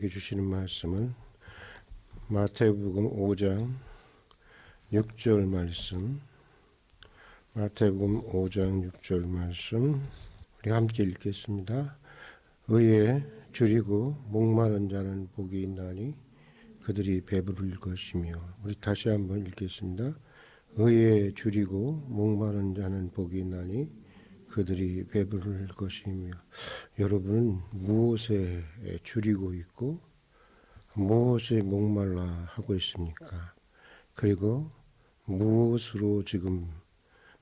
우리에게 주시는 말씀은 마태복음 5장 6절 말씀, 마태복음 5장 6절 말씀 우리 함께 읽겠습니다. 의에 줄이고 목마른 자는 복이 있나니 그들이 배부를 것이며. 우리 다시 한번 읽겠습니다. 의에 줄이고 목마른 자는 복이 있나니 그들이 배부를 것이며. 여러분은 무엇에 줄이고 있고 무엇에 목말라 하고 있습니까? 그리고 무엇으로 지금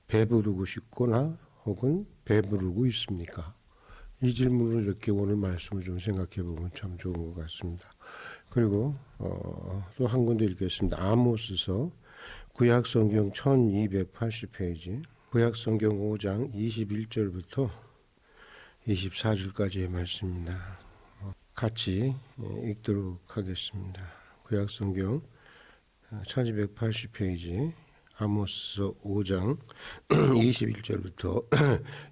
배부르고 싶거나 혹은 배부르고 있습니까? 이 질문을 이렇게 오늘 말씀을 좀 생각해 보면 참 좋은 것 같습니다. 그리고 또 한 군데 읽겠습니다. 아모스서 구약성경 1280페이지, 구약성경 5장 21절부터 24절까지의 말씀입니다. 같이 읽도록 하겠습니다. 구약성경 1280페이지 아모스서 5장 21절부터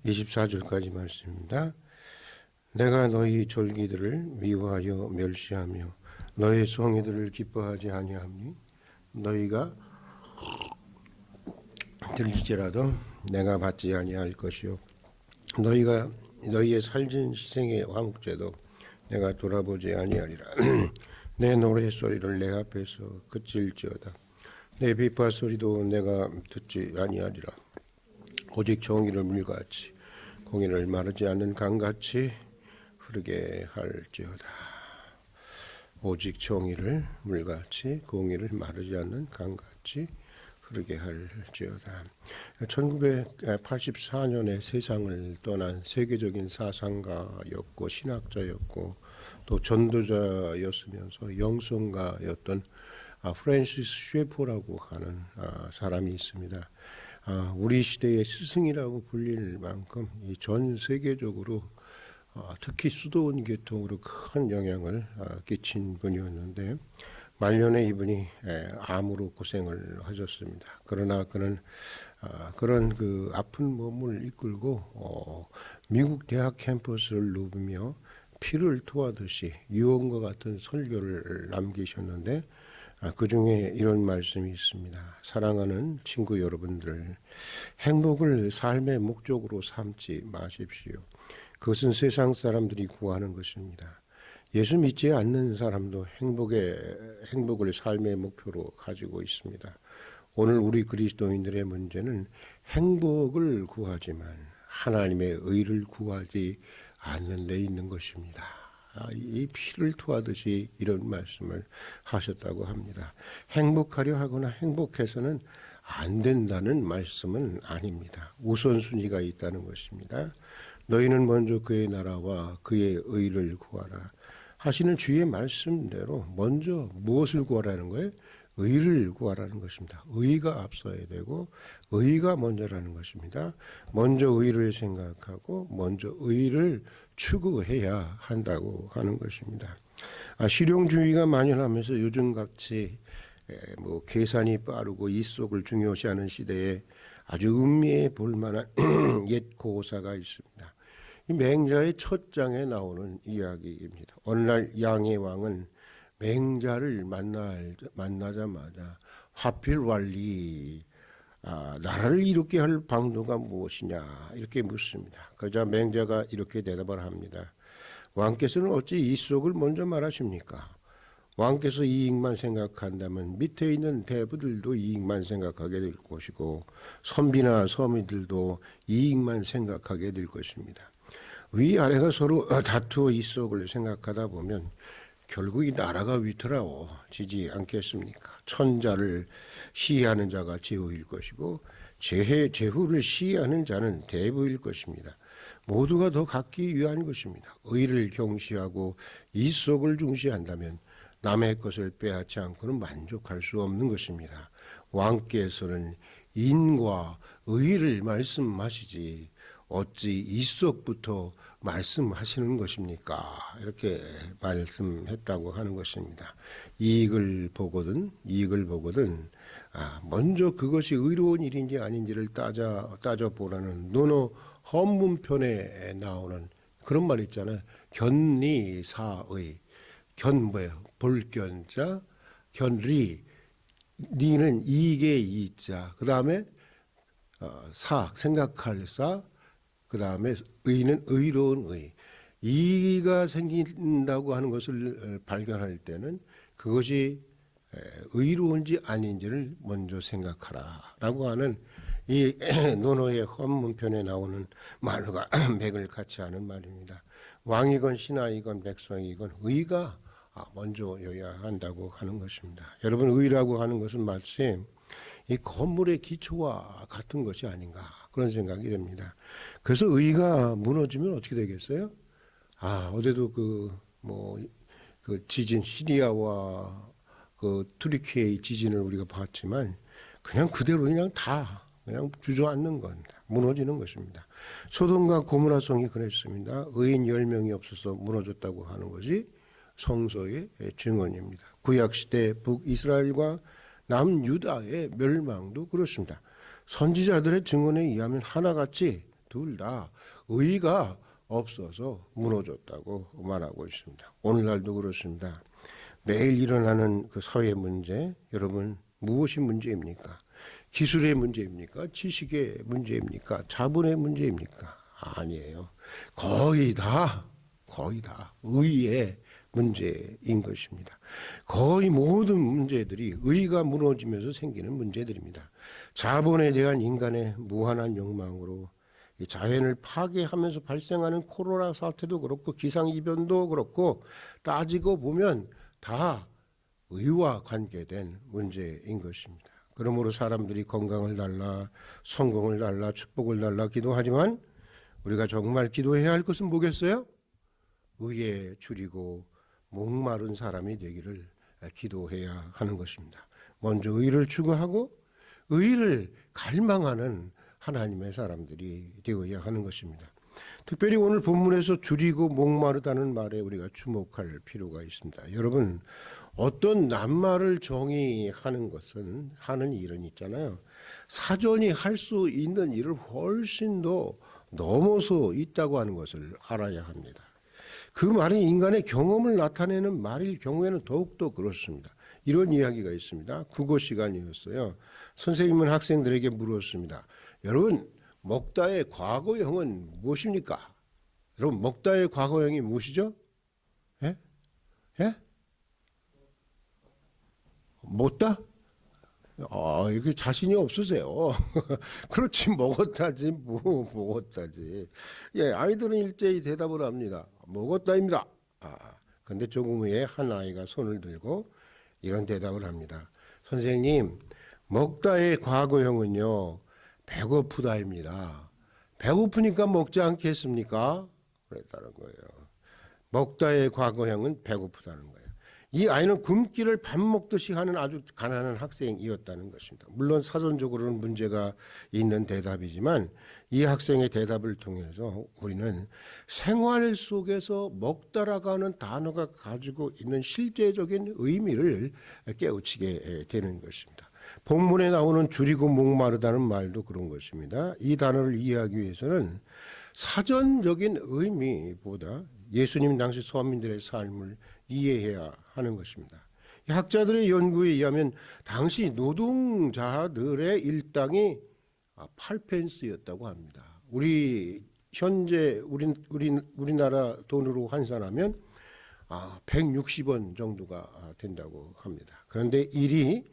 24절까지 말씀입니다. 내가 너희 절기들을 미워하여 멸시하며 너희 성회들을 기뻐하지 아니하니 너희가 들릴지라도 내가 받지 아니할 것이요 너희의 살진 희생의 화목제도 내가 돌아보지 아니하리라. 내 노래소리를 내 앞에서 그칠지어다. 내 비파 소리도 내가 듣지 아니하리라. 오직 정의를 물같이 공의를 마르지 않는 강같이 흐르게 할지어다. 오직 정의를 물같이 공의를 마르지 않는 강같이 흐르게 할지어다. 1984년에 세상을 떠난 세계적인 사상가였고 신학자였고 또 전도자였으면서 영성가였던 프랜시스 쉐퍼라고 하는 사람이 있습니다. 우리 시대의 스승이라고 불릴 만큼 이 전 세계적으로 특히 수도원 계통으로 큰 영향을 끼친 분이었는데 말년에 이분이 암으로 고생을 하셨습니다. 그러나 그는 그런 그 아픈 몸을 이끌고 미국 대학 캠퍼스를 누비며 피를 토하듯이 유언과 같은 설교를 남기셨는데 그 중에 이런 말씀이 있습니다. 사랑하는 친구 여러분들, 행복을 삶의 목적으로 삼지 마십시오. 그것은 세상 사람들이 구하는 것입니다. 예수 믿지 않는 사람도 행복을 삶의 목표로 가지고 있습니다. 오늘 우리 그리스도인들의 문제는 행복을 구하지만 하나님의 의를 구하지 않는 데 있는 것입니다. 이 피를 토하듯이 이런 말씀을 하셨다고 합니다. 행복하려 하거나 행복해서는 안 된다는 말씀은 아닙니다. 우선순위가 있다는 것입니다. 너희는 먼저 그의 나라와 그의 의를 구하라 하시는 주의 말씀대로 먼저 무엇을 구하라는 거예요? 의를 구하라는 것입니다. 의가 앞서야 되고 의가 먼저라는 것입니다. 먼저 의를 생각하고 먼저 의를 추구해야 한다고 하는 것입니다. 실용주의가 만연하면서 요즘같이 계산이 빠르고 이속을 중요시하는 시대에 아주 음미해 볼 만한 옛 고사가 있습니다. 이 맹자의 첫 장에 나오는 이야기입니다. 어느 날 양의 왕은 맹자를 만나자마자 화필왈리 나라를 이롭게 할 방도가 무엇이냐 이렇게 묻습니다. 그러자 맹자가 이렇게 대답을 합니다. 왕께서는 어찌 이속을 먼저 말하십니까? 왕께서 이익만 생각한다면 밑에 있는 대부들도 이익만 생각하게 될 것이고 선비나 서민들도 이익만 생각하게 될 것입니다. 위아래가 서로 다투어 이속을 생각하다 보면 결국 이 나라가 위태로워지지 않겠습니까? 천자를 시해하는 자가 제후일 것이고 제후를 시해하는 자는 대부일 것입니다. 모두가 더 갖기 위한 것입니다. 의를 경시하고 이속을 중시한다면 남의 것을 빼앗지 않고는 만족할 수 없는 것입니다. 왕께서는 인과 의를 말씀하시지 어찌 이속부터 말씀하시는 것입니까? 이렇게 말씀했다고 하는 것입니다. 이익을 보거든 먼저 그것이 의로운 일인지 아닌지를 따져보라는 논어 헌문편에 나오는 그런 말 있잖아요. 견리사의 견 뭐예요? 볼견자, 견리, 리는 이익의 이자, 그 다음에 사, 생각할 사, 그 다음에 의는 의로운 의. 이의가 생긴다고 하는 것을 발견할 때는 그것이 의로운지 아닌지를 먼저 생각하라라고 하는 이 논어의 헌문편에 나오는 말과 맥을 같이 하는 말입니다. 왕이건 신하이건 백성이건 의가 먼저여야 한다고 하는 것입니다. 여러분, 의라고 하는 것은 마치 이 건물의 기초와 같은 것이 아닌가 그런 생각이 됩니다. 그래서 의가 무너지면 어떻게 되겠어요? 어제도 그 지진 시리아와 그 투르키의 지진을 우리가 봤지만 그냥 그대로 그냥 주저앉는 겁니다. 무너지는 것입니다. 소돔과 고모라 성이 그랬습니다. 의인 10명이 없어서 무너졌다고 하는 것이 성서의 증언입니다. 구약시대 북이스라엘과 남유다의 멸망도 그렇습니다. 선지자들의 증언에 의하면 하나같이 둘 다 의가 없어서 무너졌다고 말하고 있습니다. 오늘날도 그렇습니다. 매일 일어나는 그 사회 문제, 여러분 무엇이 문제입니까? 기술의 문제입니까? 지식의 문제입니까? 자본의 문제입니까? 아니에요. 거의 다 의의 문제인 것입니다. 거의 모든 문제들이 의가 무너지면서 생기는 문제들입니다. 자본에 대한 인간의 무한한 욕망으로 이 자연을 파괴하면서 발생하는 코로나 사태도 그렇고 기상이변도 그렇고 따지고 보면 다 의와 관계된 문제인 것입니다. 그러므로 사람들이 건강을 달라, 성공을 달라, 축복을 달라 기도하지만 우리가 정말 기도해야 할 것은 뭐겠어요? 의에 줄이고 목마른 사람이 되기를 기도해야 하는 것입니다. 먼저 의를 추구하고 의를 갈망하는 하나님의 사람들이 되어야 하는 것입니다. 특별히 오늘 본문에서 줄이고 목마르다는 말에 우리가 주목할 필요가 있습니다. 여러분, 어떤 낱말을 정의하는 것은 하는 일은 있잖아요. 사전이 할 수 있는 일을 훨씬 더 넘어서 있다고 하는 것을 알아야 합니다. 그 말이 인간의 경험을 나타내는 말일 경우에는 더욱더 그렇습니다. 이런 이야기가 있습니다. 국어 시간이었어요. 선생님은 학생들에게 물었습니다. 여러분, 먹다의 과거형은 무엇입니까? 여러분, 먹다의 과거형이 무엇이죠? 예? 예? 못다? 이게 자신이 없으세요. 그렇지, 먹었다지, 먹었다지. 예, 아이들은 일제히 대답을 합니다. 먹었다입니다. 근데 조금 후에 한 아이가 손을 들고 이런 대답을 합니다. 선생님, 먹다의 과거형은요, 배고프다입니다. 배고프니까 먹지 않겠습니까? 그랬다는 거예요. 먹다의 과거형은 배고프다는 거예요. 이 아이는 굶기를 밥 먹듯이 하는 아주 가난한 학생이었다는 것입니다. 물론 사전적으로는 문제가 있는 대답이지만 이 학생의 대답을 통해서 우리는 생활 속에서 먹다라고 하는 단어가 가지고 있는 실제적인 의미를 깨우치게 되는 것입니다. 본문에 나오는 줄이고 목마르다는 말도 그런 것입니다. 이 단어를 이해하기 위해서는 사전적인 의미보다 예수님 당시 서민들의 삶을 이해해야 하는 것입니다. 학자들의 연구에 의하면 당시 노동자들의 일당이 8펜스였다고 합니다. 우리나라 돈으로 환산하면 160원 정도가 된다고 합니다. 그런데 일이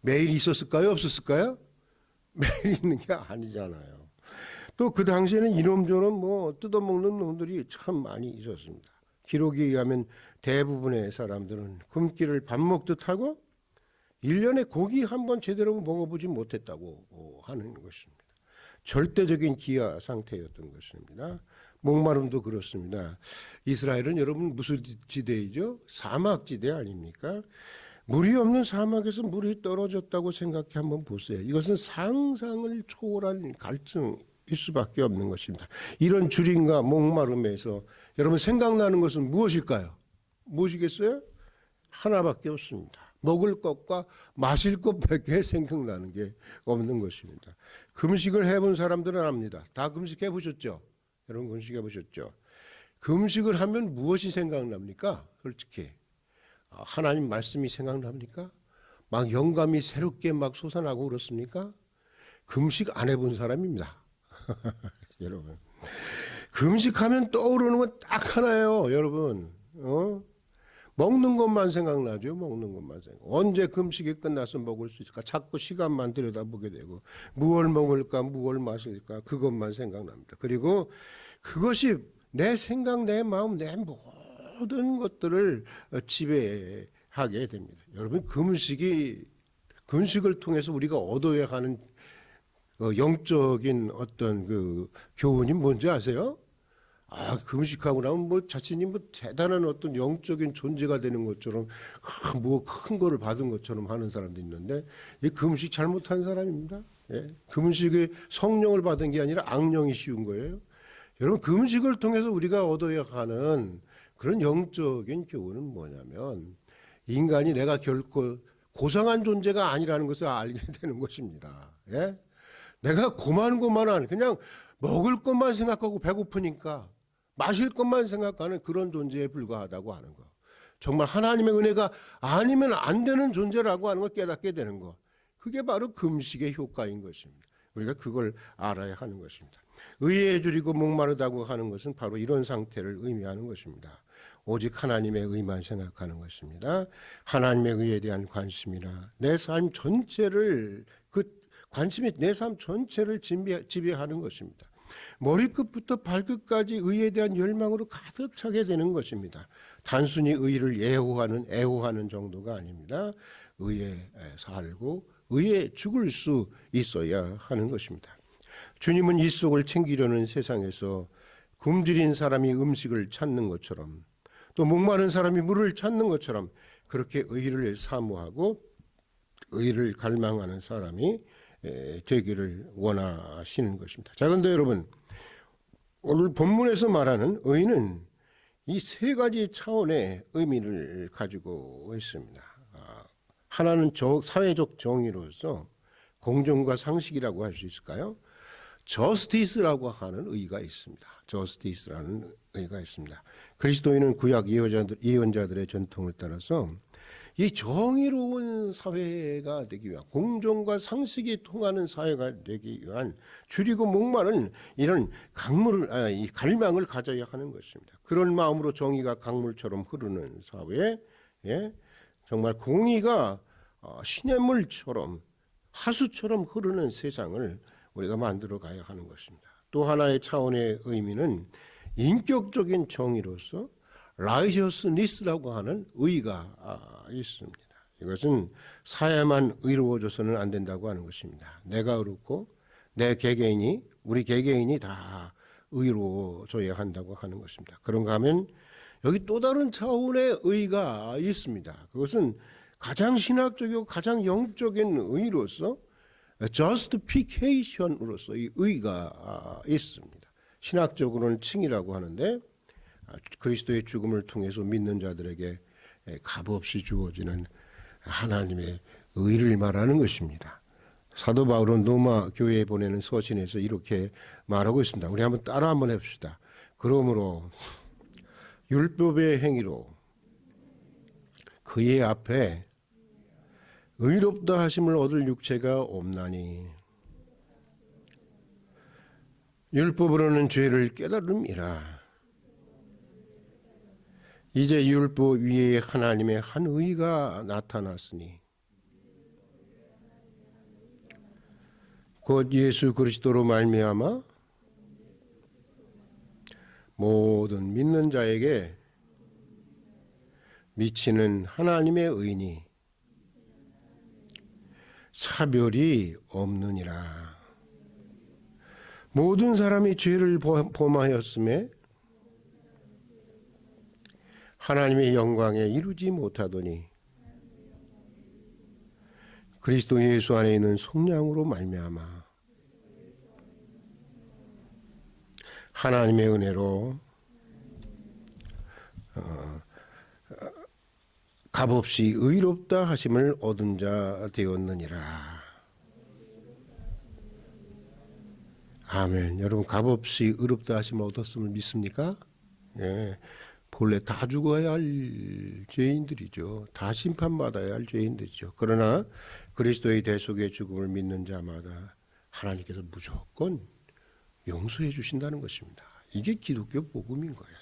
매일 있었을까요? 없었을까요? 매일 있는 게 아니잖아요. 또 그 당시에는 이놈저놈 뜯어먹는 놈들이 참 많이 있었습니다. 기록에 의하면 대부분의 사람들은 굶기를 밥 먹듯 하고 1년에 고기 한 번 제대로 먹어보지 못했다고 하는 것입니다. 절대적인 기아 상태였던 것입니다. 목마름도 그렇습니다. 이스라엘은 여러분 무슨 지대이죠? 사막지대 아닙니까? 물이 없는 사막에서 물이 떨어졌다고 생각해 한번 보세요. 이것은 상상을 초월한 갈증일 수밖에 없는 것입니다. 이런 줄임과 목마름에서 여러분 생각나는 것은 무엇일까요? 무엇이겠어요? 하나밖에 없습니다. 먹을 것과 마실 것밖에 생각나는 게 없는 것입니다. 금식을 해본 사람들은 압니다. 다 금식해 보셨죠? 여러분 금식해 보셨죠? 금식을 하면 무엇이 생각납니까? 솔직히 하나님 말씀이 생각납니까? 막 영감이 새롭게 막 솟아나고 그렇습니까? 금식 안 해본 사람입니다. 여러분. 금식하면 떠오르는 건 딱 하나예요, 여러분. 먹는 것만 생각나죠. 먹는 것만 생각. 언제 금식이 끝나서 먹을 수 있을까? 자꾸 시간만 들여다보게 되고 무얼 먹을까, 무얼 마실까 그것만 생각납니다. 그리고 그것이 내 생각, 내 마음, 내 모든 것들을 지배하게 됩니다. 여러분 금식을 통해서 우리가 얻어야 하는 영적인 어떤 그 교훈이 뭔지 아세요? 금식하고 나면 뭐 자신이 뭐 대단한 어떤 영적인 존재가 되는 것처럼 뭐 큰 거를 받은 것처럼 하는 사람도 있는데 이 금식 잘못한 사람입니다. 예. 금식의 성령을 받은 게 아니라 악령이 씌운 거예요. 여러분 금식을 통해서 우리가 얻어야 하는 그런 영적인 교훈은 뭐냐면 인간이 내가 결코 고상한 존재가 아니라는 것을 알게 되는 것입니다. 예? 내가 고만고만한 그냥 먹을 것만 생각하고 배고프니까 마실 것만 생각하는 그런 존재에 불과하다고 하는 거. 정말 하나님의 은혜가 아니면 안 되는 존재라고 하는 걸 깨닫게 되는 거. 그게 바로 금식의 효과인 것입니다. 우리가 그걸 알아야 하는 것입니다. 의에 줄이고 목마르다고 하는 것은 바로 이런 상태를 의미하는 것입니다. 오직 하나님의 의만 생각하는 것입니다. 하나님의 의에 대한 관심이나 내 삶 전체를 관심이 내 삶 전체를 지배하는 것입니다. 머리끝부터 발끝까지 의에 대한 열망으로 가득 차게 되는 것입니다. 단순히 의를 애호하는 정도가 아닙니다. 의에 살고 의에 죽을 수 있어야 하는 것입니다. 주님은 이 속을 챙기려는 세상에서 굶주린 사람이 음식을 찾는 것처럼 또 목마른 사람이 물을 찾는 것처럼 그렇게 의를 사모하고 의를 갈망하는 사람이 되기를 원하시는 것입니다. 자, 그런데 여러분 오늘 본문에서 말하는 의는 이 세 가지 차원의 의미를 가지고 있습니다. 하나는 사회적 정의로서 공정과 상식이라고 할 수 있을까요? 저스티스라고 하는 의의가 있습니다. 저스티스라는 의의가 있습니다. 그리스도인은 구약 예언자들의 전통을 따라서 이 정의로운 사회가 되기 위한 공정과 상식이 통하는 사회가 되기 위한 줄이고 목마른 이런 이 갈망을 가져야 하는 것입니다. 그런 마음으로 정의가 강물처럼 흐르는 사회에 정말 공의가 시냇물처럼 하수처럼 흐르는 세상을 우리가 만들어 가야 하는 것입니다. 또 하나의 차원의 의미는 인격적인 정의로서 라이셔스니스라고 하는 의의가 있습니다. 이것은 사회만 의로워져서는 안 된다고 하는 것입니다. 내가 의롭고 우리 개개인이 다 의로워져야 한다고 하는 것입니다. 그런가 하면 여기 또 다른 차원의 의의가 있습니다. 그것은 가장 신학적이고 가장 영적인 의의로서 justification으로서 이 의의가 있습니다. 신학적으로는 칭이라고 하는데 그리스도의 죽음을 통해서 믿는 자들에게 값없이 주어지는 하나님의 의를 말하는 것입니다. 사도 바울은 로마 교회에 보내는 서신에서 이렇게 말하고 있습니다. 우리 한번 해봅시다. 그러므로 율법의 행위로 그의 앞에 의롭다 하심을 얻을 육체가 없나니 율법으로는 죄를 깨달음이라. 이제 율법 위에 하나님의 한 의가 나타났으니 곧 예수 그리스도로 말미암아 모든 믿는 자에게 미치는 하나님의 의니 차별이 없느니라. 모든 사람이 죄를 범하였음에 하나님의 영광에 이루지 못하더니 그리스도 예수 안에 있는 속량으로 말미암아 하나님의 은혜로 값없이 의롭다 하심을 얻은 자 되었느니라. 아멘. 여러분 값없이 의롭다 하심을 얻었음을 믿습니까? 예. 본래 다 죽어야 할 죄인들이죠. 다 심판받아야 할 죄인들이죠. 그러나 그리스도의 대속의 죽음을 믿는 자마다 하나님께서 무조건 용서해 주신다는 것입니다. 이게 기독교 복음인 거예요.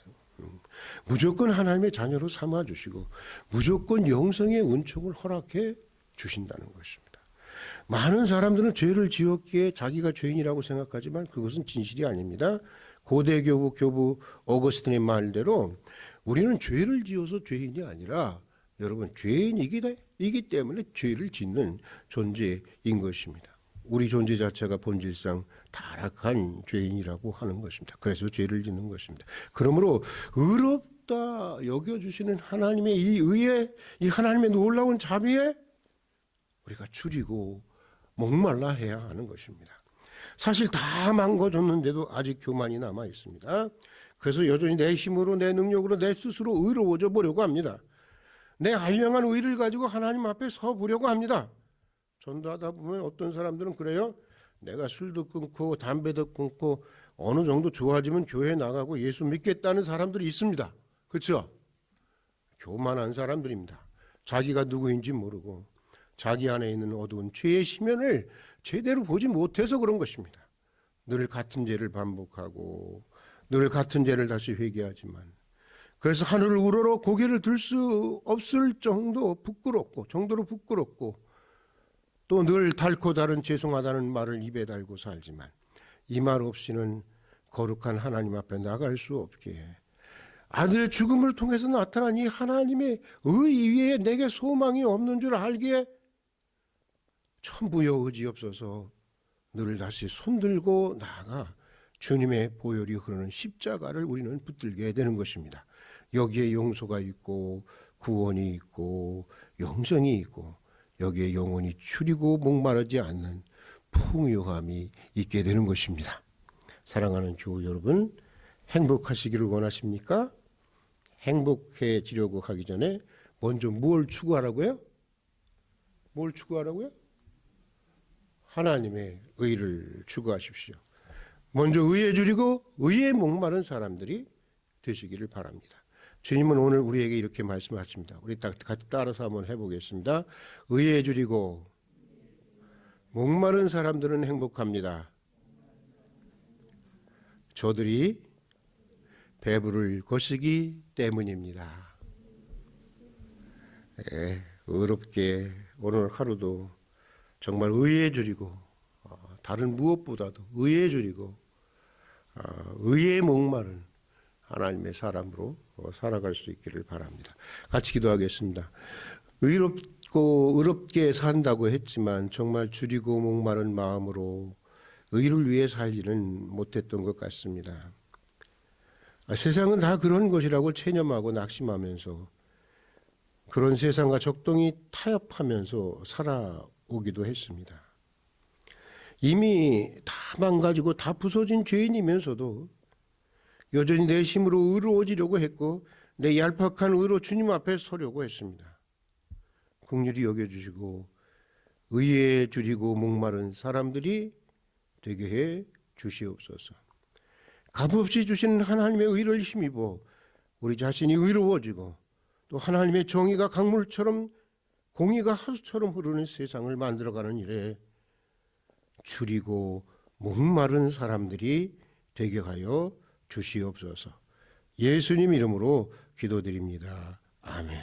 무조건 하나님의 자녀로 삼아 주시고 무조건 영생의 은총을 허락해 주신다는 것입니다. 많은 사람들은 죄를 지었기에 자기가 죄인이라고 생각하지만 그것은 진실이 아닙니다. 고대 교부 어거스틴의 말대로 우리는 죄를 지어서 죄인이 아니라 여러분 죄인이기 때문에 죄를 짓는 존재인 것입니다. 우리 존재 자체가 본질상 타락한 죄인이라고 하는 것입니다. 그래서 죄를 짓는 것입니다. 그러므로 의롭다 여겨주시는 하나님의 이 의에, 이 하나님의 놀라운 자비에 우리가 줄이고 목말라 해야 하는 것입니다. 사실 다 망가졌는데도 아직 교만이 남아 있습니다. 그래서 여전히 내 힘으로, 내 능력으로, 내 스스로 의로워져 보려고 합니다. 내 한량한 의를 가지고 하나님 앞에 서 보려고 합니다. 전도하다 보면 어떤 사람들은 그래요. 내가 술도 끊고 담배도 끊고 어느 정도 좋아지면 교회 나가고 예수 믿겠다는 사람들이 있습니다. 그렇죠? 교만한 사람들입니다. 자기가 누구인지 모르고 자기 안에 있는 어두운 죄의 심연을 제대로 보지 못해서 그런 것입니다. 늘 같은 죄를 반복하고 늘 같은 죄를 다시 회개하지만 그래서 하늘을 우러러 고개를 들 수 없을 정도로 부끄럽고 또 늘 닳고 다른 죄송하다는 말을 입에 달고 살지만 이 말 없이는 거룩한 하나님 앞에 나갈 수 없기에 아들의 죽음을 통해서 나타난 이 하나님의 의 위에 내게 소망이 없는 줄 알기에 천부여 의지없어서 늘 다시 손들고 나아가 주님의 보혈이 흐르는 십자가를 우리는 붙들게 되는 것입니다. 여기에 용서가 있고 구원이 있고 영생이 있고 여기에 영혼이 추리고 목마르지 않는 풍요함이 있게 되는 것입니다. 사랑하는 교우 여러분, 행복하시기를 원하십니까? 행복해지려고 하기 전에 먼저 뭘 추구하라고요? 뭘 추구하라고요? 하나님의 의를 추구하십시오. 먼저 의에 줄이고 의에 목마른 사람들이 되시기를 바랍니다. 주님은 오늘 우리에게 이렇게 말씀하십니다. 우리 같이 따라서 한번 해보겠습니다. 의에 줄이고 목마른 사람들은 행복합니다. 저들이 배부를 것이기 때문입니다. 의롭게 오늘 하루도 정말 의에 줄이고 다른 무엇보다도 의에 줄이고 의에 목마른 하나님의 사람으로 살아갈 수 있기를 바랍니다. 같이 기도하겠습니다. 의롭게 산다고 했지만 정말 줄이고 목마른 마음으로 의를 위해 살지는 못했던 것 같습니다. 세상은 다 그런 것이라고 체념하고 낙심하면서 그런 세상과 적당히 타협하면서 살아오기도 했습니다. 이미 다 망가지고 다 부서진 죄인이면서도 여전히 내 힘으로 의로워지려고 했고 내 얄팍한 의로 주님 앞에 서려고 했습니다. 긍휼히 여겨주시고 의에 줄이고 목마른 사람들이 되게 해 주시옵소서. 값없이 주시는 하나님의 의를 힘입어 우리 자신이 의로워지고 또 하나님의 정의가 강물처럼 공의가 하수처럼 흐르는 세상을 만들어가는 일에 줄이고 목마른 사람들이 되게 하여 주시옵소서. 예수님 이름으로 기도드립니다. 아멘.